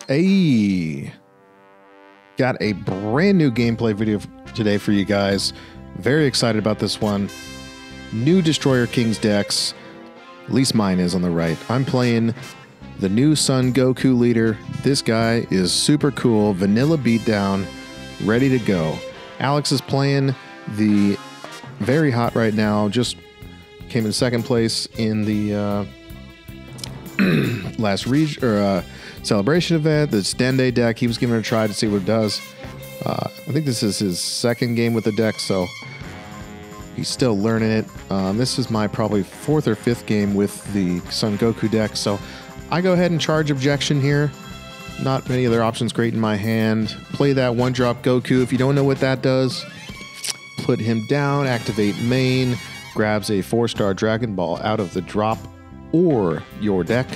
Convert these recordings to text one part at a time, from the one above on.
Hey, got a brand new gameplay video today for you guys. Very excited about this one. New Destroyer Kings decks. At least mine is on the right. I'm playing the new Son Goku leader. This guy is super cool. Vanilla beatdown, ready to go. Alex is playing the very hot right now. Just came in second place in the last celebration event. This Dende deck, he was giving it a try to see what it does. I think this is his second game with the deck, so he's still learning it. This is my probably fourth or fifth game with the Son Goku deck, so I go ahead and charge objection here. Not many other options great in my hand. Play that one-drop Goku. If you don't know what that does, put him down, activate main, grabs a 4-star Dragon Ball out of the drop or your deck.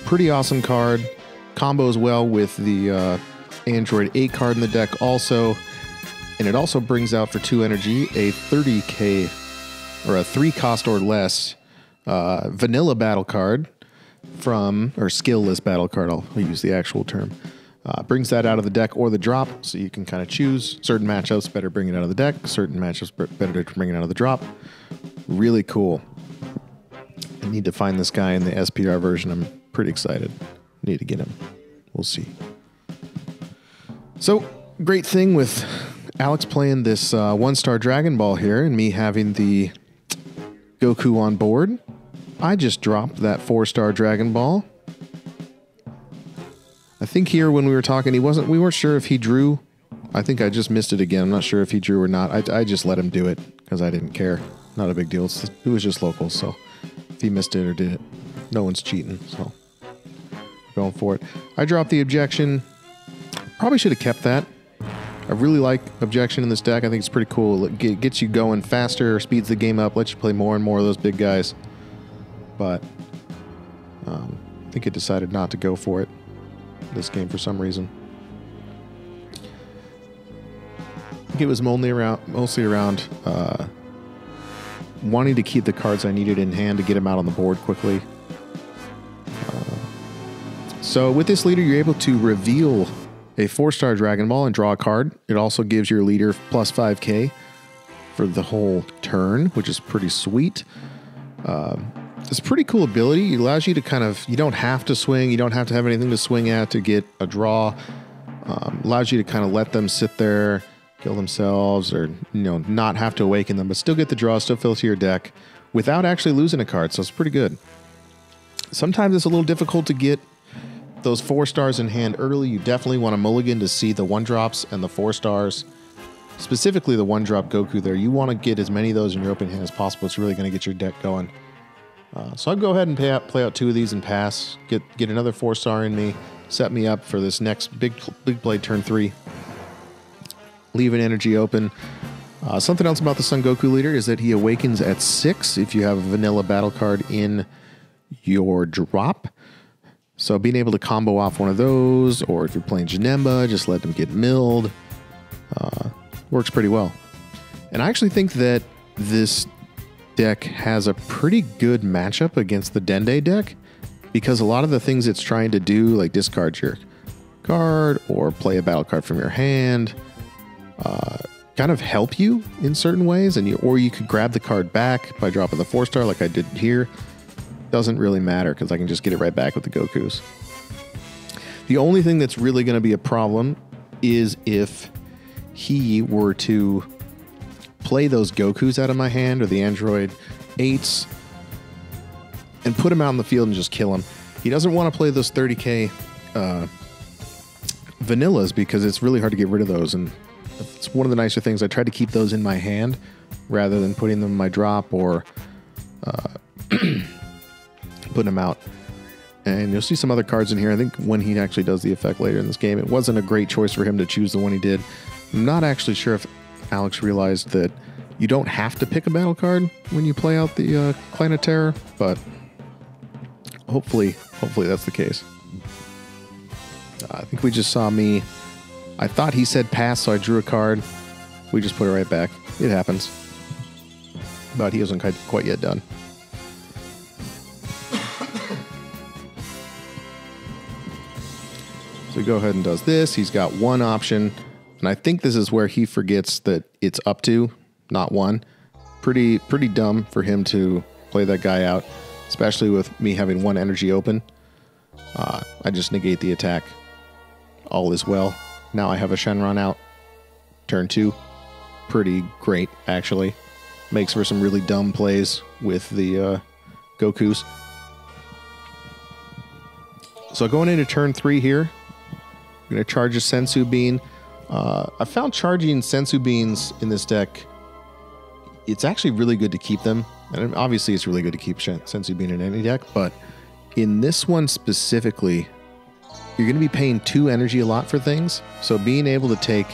Pretty awesome card. Combos well with the Android 8 card in the deck also. And it also brings out for 2 energy a 30k or a 3 cost or less vanilla battle card from, or skillless battle card, I'll use the actual term. Brings that out of the deck or the drop, so you can kind of choose. Certain matchups better bring it out of the deck, certain matchups better to bring it out of the drop. Really cool. I need to find this guy in the SPR version. I'm pretty excited. Need to get him. We'll see. So, great thing with Alex playing this 1-star Dragon Ball here and me having the Goku on board. I just dropped that 4-star Dragon Ball. I think here when we were talking, we weren't sure if he drew. I think I just missed it again. I'm not sure if he drew or not. I just let him do it because I didn't care. Not a big deal. It was just local, so if he missed it or did it, no one's cheating, so going for it. I dropped the objection. Probably should have kept that. I really like objection in this deck. I think it's pretty cool. It gets you going faster, speeds the game up, lets you play more and more of those big guys. But I think it decided not to go for it this game for some reason. I think it was mostly around wanting to keep the cards I needed in hand to get them out on the board quickly. So with this leader, you're able to reveal a 4-star Dragon Ball and draw a card. It also gives your leader plus 5k for the whole turn, which is pretty sweet. It's a pretty cool ability. It allows you to kind of, you don't have to swing, you don't have to have anything to swing at to get a draw. Allows you to kind of let them sit there, kill themselves, or not have to awaken them, but still get the draw, still fill to your deck without actually losing a card, so it's pretty good. Sometimes it's a little difficult to get those 4 stars in hand early. You definitely want to mulligan to see the 1-drops and the 4 stars. Specifically the 1-drop Goku there. You want to get as many of those in your open hand as possible. It's really going to get your deck going. So I'll go ahead and play out 2 of these and pass. Get another 4-star in me. Set me up for this next big play turn 3. Leave an energy open. Something else about the Son Goku leader is that he awakens at 6 if you have a vanilla battle card in your drop. So being able to combo off one of those, or if you're playing Janemba, just let them get milled, works pretty well. And I actually think that this deck has a pretty good matchup against the Dende deck, because a lot of the things it's trying to do, like discard your card or play a battle card from your hand, kind of help you in certain ways, or you could grab the card back by dropping the 4-star like I did here. Doesn't really matter because I can just get it right back with the Gokus. The only thing that's really going to be a problem is if he were to play those Gokus out of my hand or the Android 8s and put him out in the field and just kill him. He doesn't want to play those 30k vanillas because it's really hard to get rid of those, and it's one of the nicer things. I try to keep those in my hand rather than putting them in my drop or putting them out. And you'll see some other cards in here. I think when he actually does the effect later in this game, it wasn't a great choice for him to choose the one he did. I'm not actually sure if Alex realized that you don't have to pick a battle card when you play out the Clan of Terror, but hopefully that's the case. I think we just saw me. I thought he said pass, so I drew a card. We just put it right back. It happens. But he isn't quite yet done. So he go ahead and does this. He's got one option. And I think this is where he forgets that it's up to, not one. Pretty dumb for him to play that guy out, especially with me having one energy open. I just negate the attack. All is well. Now I have a Shenron out. Turn 2. Pretty great, actually. Makes for some really dumb plays with the Gokus. So going into turn 3 here, I'm going to charge a Sensu Bean. I found charging Sensu Beans in this deck, it's actually really good to keep them. And obviously it's really good to keep Sensu Bean in any deck, but in this one specifically, you're going to be paying 2 energy a lot for things. So being able to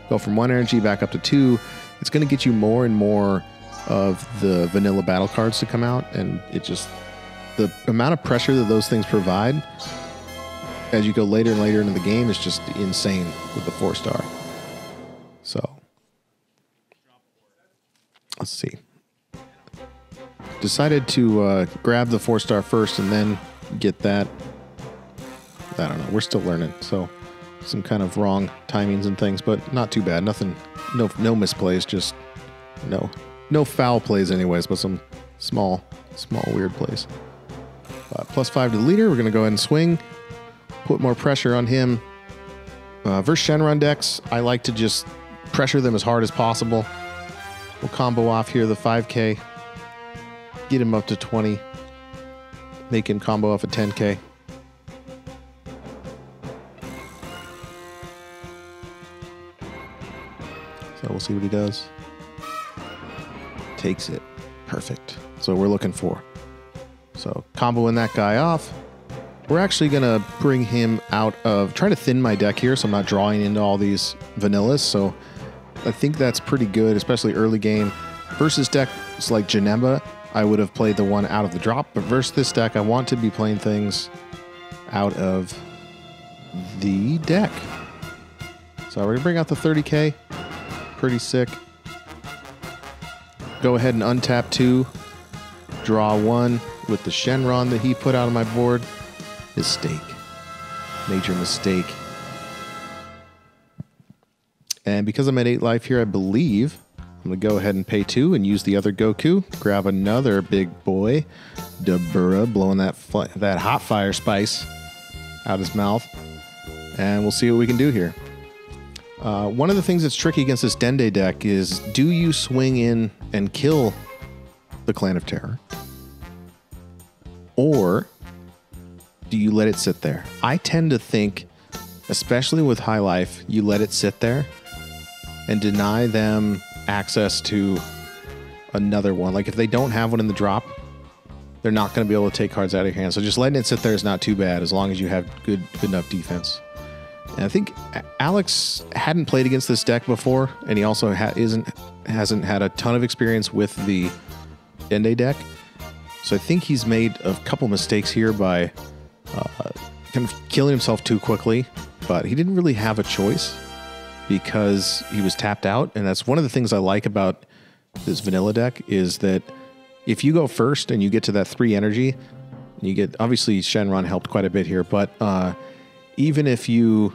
go from 1 energy back up to 2, it's going to get you more and more of the vanilla battle cards to come out. And it just, the amount of pressure that those things provide as you go later and later into the game is just insane with the 4-star. So, let's see. Decided to grab the 4-star first and then get that. I don't know. We're still learning, so some kind of wrong timings and things, but not too bad. Nothing, no misplays, just no foul plays anyways, but some small weird plays. +5 to the leader. We're going to go ahead and swing. Put more pressure on him. Versus Shenron decks, I like to just pressure them as hard as possible. We'll combo off here the 5k. Get him up to 20. Make him combo off a 10k. So we'll see what he does. Takes it. Perfect. So we're looking for. So comboing that guy off. We're actually going to bring him out of... Try to thin my deck here so I'm not drawing into all these vanillas. So I think that's pretty good, especially early game. Versus decks like Janemba, I would have played the one out of the drop. But versus this deck, I want to be playing things out of the deck. So we're going to bring out the 30k. Pretty sick. Go ahead and untap 2. Draw 1 with the Shenron that he put out on my board. Mistake. Major mistake. And because I'm at 8 life here, I believe I'm going to go ahead and pay 2 and use the other Goku. Grab another big boy. Dabura, blowing that hot fire spice out his mouth. And we'll see what we can do here. One of the things that's tricky against this Dende deck is, do you swing in and kill the Clan of Terror? Or do you let it sit there? I tend to think, especially with High Life, you let it sit there and deny them access to another one. Like if they don't have one in the drop, they're not going to be able to take cards out of your hand. So just letting it sit there is not too bad as long as you have good enough defense. And I think Alex hadn't played against this deck before, and he also hasn't had a ton of experience with the Dende deck. So I think he's made a couple mistakes here by kind of killing himself too quickly, but he didn't really have a choice because he was tapped out. And that's one of the things I like about this vanilla deck is that if you go first and you get to that 3 energy, you get, obviously Shenron helped quite a bit here, but even if you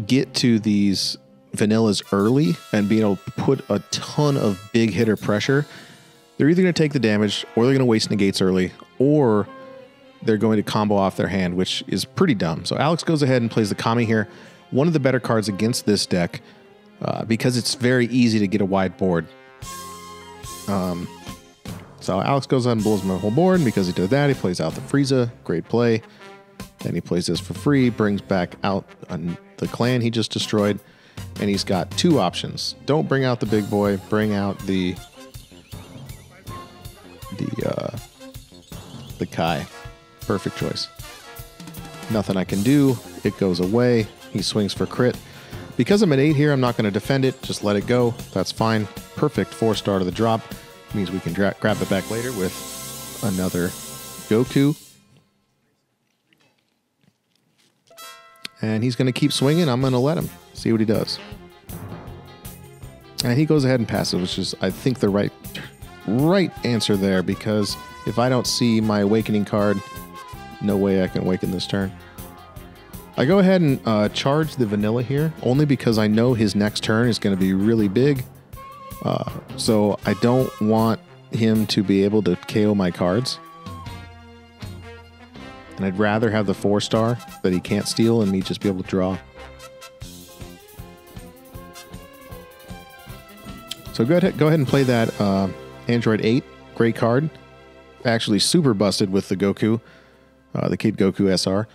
get to these vanillas early and being able to put a ton of big hitter pressure, they're either going to take the damage or they're going to waste negates early, or they're going to combo off their hand, which is pretty dumb. So Alex goes ahead and plays the Kami here. One of the better cards against this deck because it's very easy to get a wide board. So Alex goes ahead and blows my whole board, and because he did that, he plays out the Frieza. Great play. Then he plays this for free, brings back out the clan he just destroyed, and he's got 2 options. Don't bring out the big boy, bring out the Kai. Perfect choice. Nothing I can do. It goes away. He swings for crit. Because I'm at 8 here, I'm not going to defend it. Just let it go. That's fine. Perfect 4-star to the drop. Means we can grab it back later with another Goku. And he's going to keep swinging. I'm going to let him. See what he does. And he goes ahead and passes, which is, I think, the right answer there, because if I don't see my Awakening card, no way I can awaken this turn. I go ahead and charge the vanilla here, only because I know his next turn is going to be really big. So I don't want him to be able to KO my cards. And I'd rather have the 4-star that he can't steal and me just be able to draw. So go ahead and play that Android 8. Great card. Actually super busted with the Goku, the Kid Goku SR.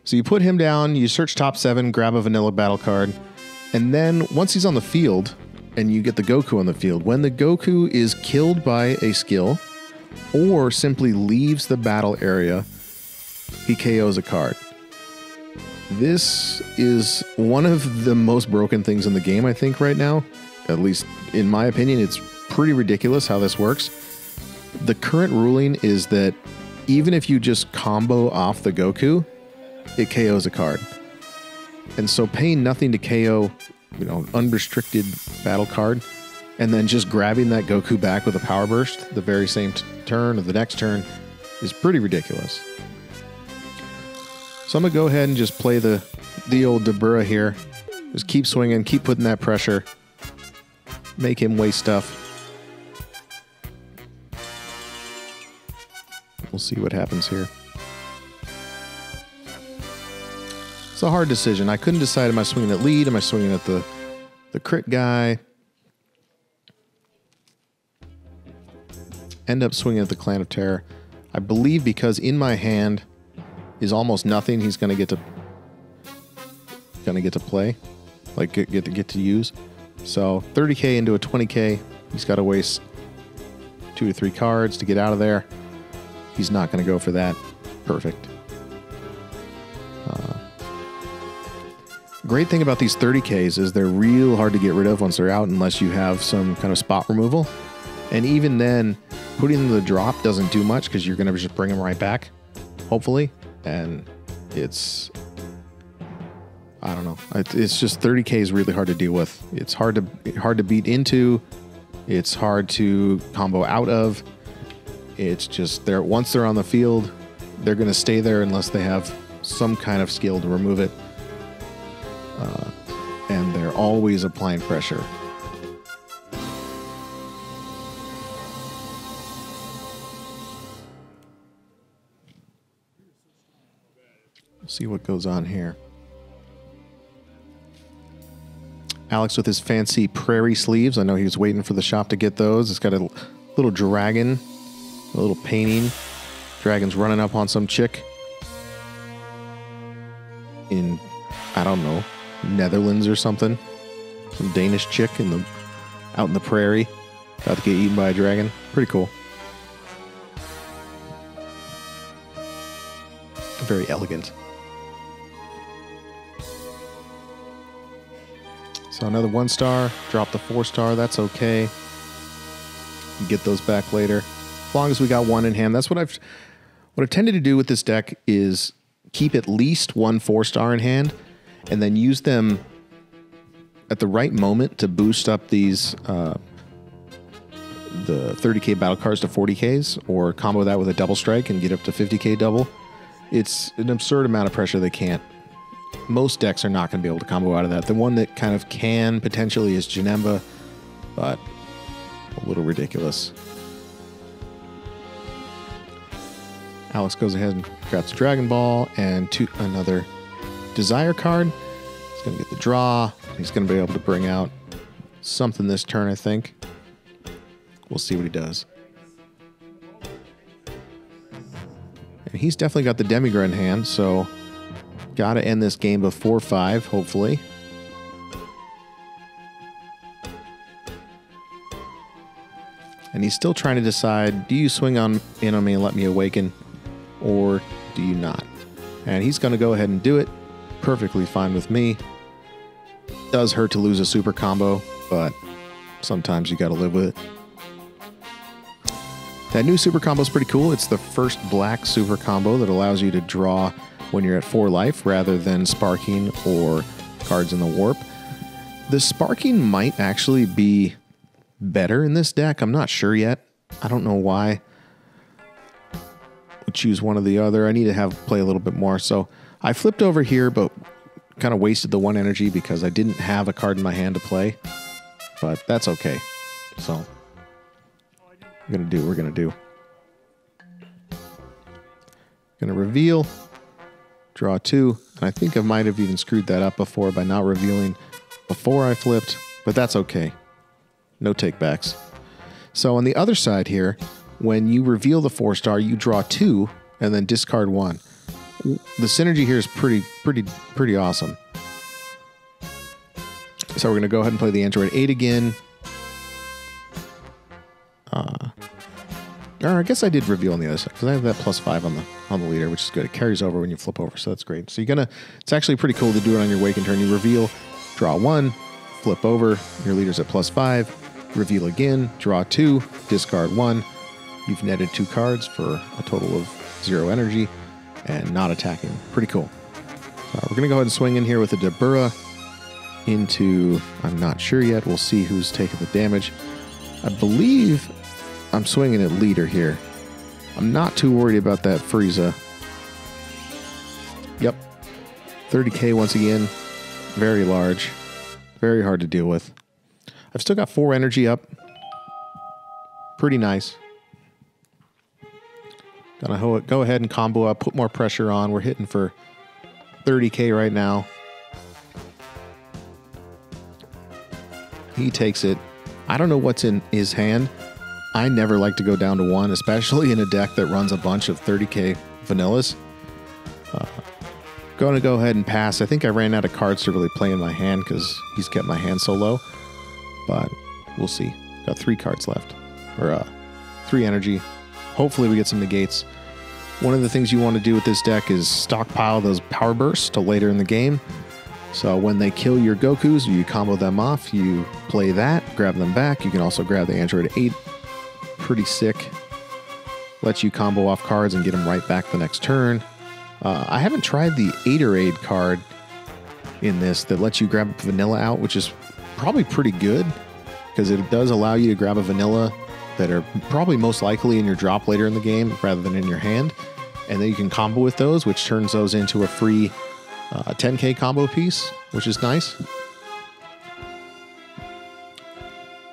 So you put him down, you search top 7, grab a vanilla battle card, and then once he's on the field, and you get the Goku on the field, when the Goku is killed by a skill, or simply leaves the battle area, he KOs a card. This is one of the most broken things in the game, I think, right now. At least in my opinion, it's pretty ridiculous how this works. The current ruling is that even if you just combo off the Goku, it KOs a card. And so paying nothing to KO, unrestricted battle card, and then just grabbing that Goku back with a power burst the very same turn or the next turn is pretty ridiculous. So I'm going to go ahead and just play the old Dabura here. Just keep swinging, keep putting that pressure. Make him waste stuff. We'll see what happens here. It's a hard decision. I couldn't decide, am I swinging at lead? Am I swinging at the crit guy? End up swinging at the Clan of Terror. I believe because in my hand is almost nothing, he's going to get to play, like get to use. So 30k into a 20k, he's got to waste 2 to 3 cards to get out of there. He's not going to go for that. Perfect. Great thing about these 30Ks is they're real hard to get rid of once they're out unless you have some kind of spot removal. And even then, putting them in the drop doesn't do much because you're going to just bring them right back, hopefully. And it's, I don't know. It's just 30K is really hard to deal with. It's hard to beat into. It's hard to combo out of. It's just once they're on the field, they're going to stay there unless they have some kind of skill to remove it. And they're always applying pressure. See what goes on here. Alex with his fancy prairie sleeves. I know he was waiting for the shop to get those. It's got a little dragon, a little painting. Dragon's running up on some chick in, I don't know, Netherlands or something. Some Danish chick out in the prairie, about to get eaten by a dragon. Pretty cool. Very elegant. So another 1-star, drop the 4-star, that's okay. Get those back later. As long as we got one in hand. That's what I've tended to do with this deck is keep at least one 4-star in hand and then use them at the right moment to boost up these the 30k battle cards to 40ks, or combo that with a double strike and get up to 50k double. It's an absurd amount of pressure they can't. Most decks are not going to be able to combo out of that. The one that kind of can potentially is Janemba, but a little ridiculous. Alex goes ahead and grabs Dragon Ball and another Desire card. He's going to get the draw. He's going to be able to bring out something this turn, I think. We'll see what he does. And he's definitely got the Demigra in hand, so got to end this game before 5, hopefully. And he's still trying to decide, do you swing in on me and let me awaken, or do you not? And he's going to go ahead and do it. Perfectly fine with me. Does hurt to lose a super combo, but sometimes you got to live with it. That new super combo is pretty cool. It's the first black super combo that allows you to draw when you're at 4 life rather than sparking or cards in the warp. The sparking might actually be better in this deck. I'm not sure yet. I don't know why. We'll choose one or the other. I need to play a little bit more. So I flipped over here, but kind of wasted the 1 energy because I didn't have a card in my hand to play. But that's okay. So, we're going to do what we're going to do. Going to reveal, draw 2, and I think I might have even screwed that up before by not revealing before I flipped, but that's okay. No takebacks. So on the other side here, when you reveal the 4-star, you draw 2 and then discard 1. The synergy here is pretty awesome. So we're going to go ahead and play the Android 8 again. Or I guess I did reveal on the other side because I have that +5 on the leader, which is good. It carries over when you flip over, so that's great. So it's actually pretty cool to do it on your Awaken turn. You reveal, draw 1, flip over, your leader's at +5, reveal again, draw 2, discard 1. You've netted 2 cards for a total of 0 energy and not attacking. Pretty cool. We're going to go ahead and swing in here with a Dabura into, I'm not sure yet. We'll see who's taking the damage. I believe I'm swinging at leader here. I'm not too worried about that Frieza. Yep. 30k once again. Very large. Very hard to deal with. I've still got 4 energy up. Pretty nice. Gonna go ahead and combo up, put more pressure on. We're hitting for 30k right now. He takes it. I don't know what's in his hand. I never like to go down to 1, especially in a deck that runs a bunch of 30k vanillas. Going to go ahead and pass. I think I ran out of cards to really play in my hand because he's kept my hand so low. But we'll see. Got 3 cards left. Or 3 energy. Hopefully we get some negates. One of the things you want to do with this deck is stockpile those power bursts till later in the game. So when they kill your Gokus, you combo them off. You play that, grab them back. You can also grab the Android 8. Pretty sick. Lets you combo off cards and get them right back the next turn. I haven't tried the Aid card in this that lets you grab vanilla out, which is probably pretty good because it does allow you to grab a vanilla that are probably most likely in your drop later in the game rather than in your hand. And then you can combo with those, which turns those into a free 10k combo piece, which is nice.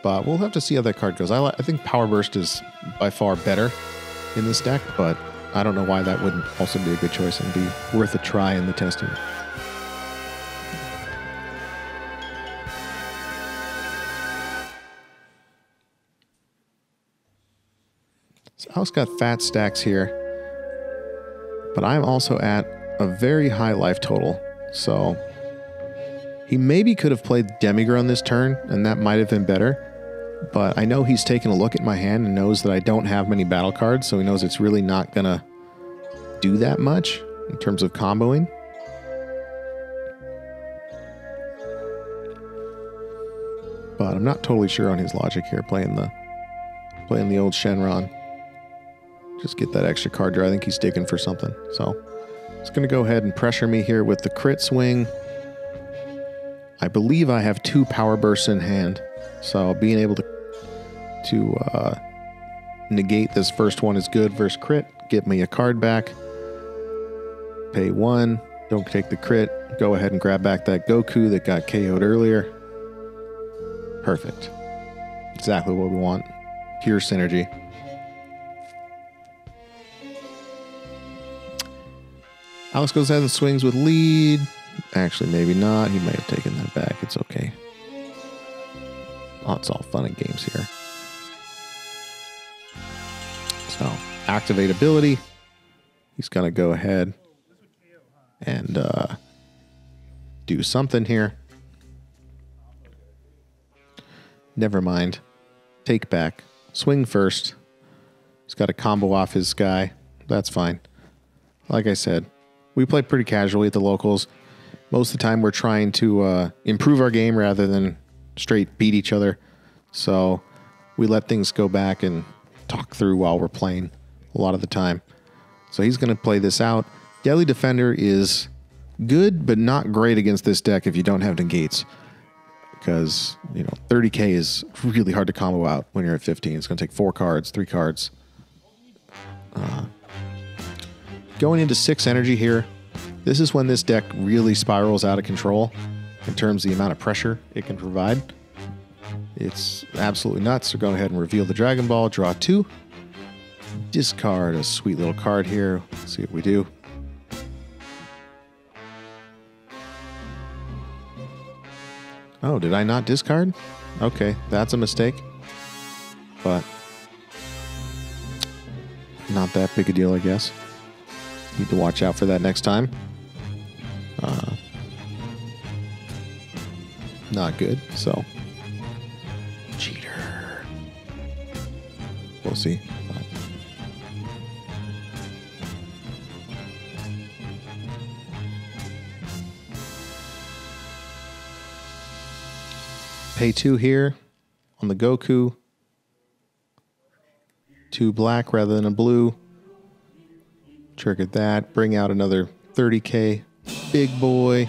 But we'll have to see how that card goes. I think Power Burst is by far better in this deck, but I don't know why that wouldn't also be a good choice and be worth a try in the testing. So Alex got fat stacks here, but I'm also at a very high life total, so he maybe could have played Demigron this turn, and that might have been better. But I know he's taken a look at my hand and knows that I don't have many battle cards, so he knows it's really not going to do that much in terms of comboing. But I'm not totally sure on his logic here, playing the old Shenron. Just get that extra card draw. I think he's digging for something. So he's going to go ahead and pressure me here with the crit swing. I believe I have 2 power bursts in hand. So being able to negate this first one is good versus crit. Get me a card back. Pay 1. Don't take the crit. Go ahead and grab back that Goku that got KO'd earlier. Perfect. Exactly what we want. Pure synergy. Alex goes ahead and swings with lead. Actually, maybe not. He may have taken that back. It's okay. Oh, it's all fun and games here. So, activate ability. He's going to go ahead and do something here. Never mind. Take back. Swing first. He's got to combo off his guy. That's fine. Like I said, we play pretty casually at the locals. Most of the time we're trying to improve our game rather than straight beat each other. So we let things go back and talk through while we're playing a lot of the time. So he's going to play this out. Deadly Defender is good, but not great against this deck if you don't have negates. Because, 30k is really hard to combo out when you're at 15. It's going to take 4 cards, 3 cards. Going into 6 energy here. This is when this deck really spirals out of control in terms of the amount of pressure it can provide. It's absolutely nuts. So go ahead and reveal the Dragon Ball, draw 2. Discard a sweet little card here. Let's see what we do. Oh, did I not discard? Okay, that's a mistake. But not that big a deal, I guess. Need to watch out for that next time. Not good, so. Cheater. We'll see. Pay 2 here on the Goku. 2 black rather than a blue. Trigger that. Bring out another 30k. Big boy.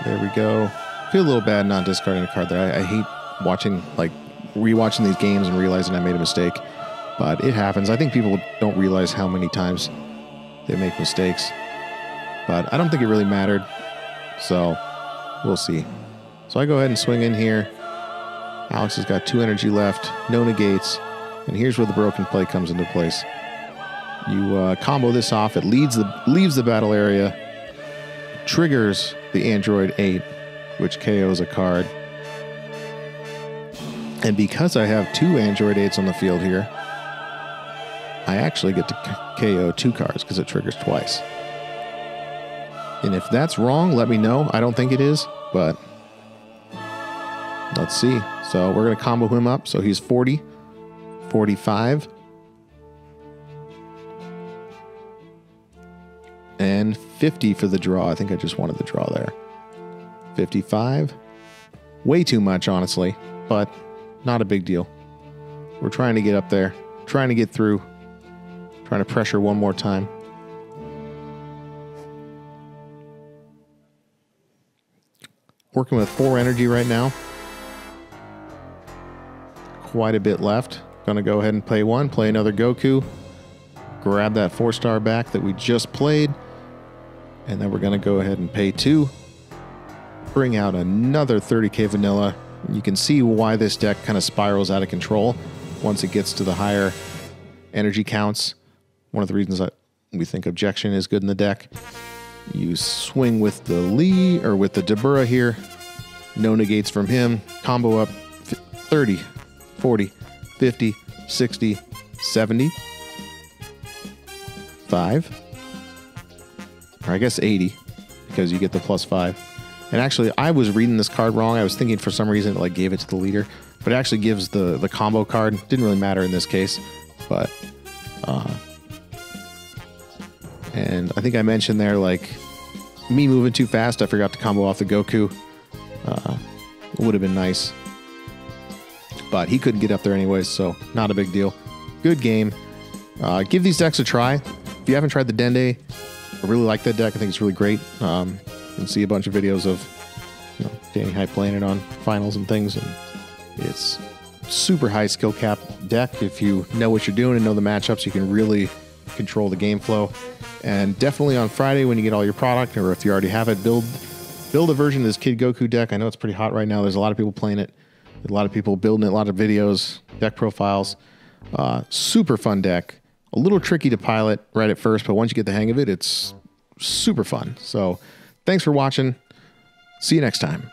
There we go. Feel a little bad not discarding a card there. I hate watching, like, rewatching these games and realizing I made a mistake. But it happens. I think people don't realize how many times they make mistakes. But I don't think it really mattered. So, we'll see. So I go ahead and swing in here. Alex has got 2 energy left, no negates, and here's where the broken play comes into place. You combo this off, it leaves the battle area, triggers the Android 8, which KOs a card. And because I have 2 Android 8s on the field here, I actually get to KO 2 cards because it triggers twice. And if that's wrong, let me know. I don't think it is, but let's see. So we're going to combo him up. So he's 40, 45, and 50 for the draw. I think I just wanted the draw there. 55. Way too much, honestly, but not a big deal. We're trying to get up there, trying to get through, trying to pressure one more time. Working with 4 energy right now. Quite a bit left. Gonna go ahead and play 1, play another Goku, grab that 4-star back that we just played, and then we're gonna go ahead and pay 2, bring out another 30k vanilla. You can see why this deck kind of spirals out of control once it gets to the higher energy counts. One of the reasons that we think objection is good in the deck. You swing with the Lee, or with the Dabura here, no negates from him, combo up 30, 40, 50, 60, 70, 5, or I guess 80, because you get the +5. And actually, I was reading this card wrong. I was thinking for some reason it like gave it to the leader, but it actually gives the combo card. Didn't really matter in this case, but and I think I mentioned there, like, me moving too fast, I forgot to combo off the Goku. It would have been nice. But he couldn't get up there anyways, so not a big deal. Good game. Give these decks a try. If you haven't tried the Dende, I really like that deck. I think it's really great. You can see a bunch of videos of Danny High playing it on finals and things, and it's super high skill cap deck. If you know what you're doing and know the matchups, you can really control the game flow. And definitely on Friday when you get all your product, or if you already have it, build a version of this Kid Goku deck. I know it's pretty hot right now. There's a lot of people playing it. A lot of people building it, a lot of videos, deck profiles. Super fun deck. A little tricky to pilot right at first, but once you get the hang of it, it's super fun. So thanks for watching. See you next time.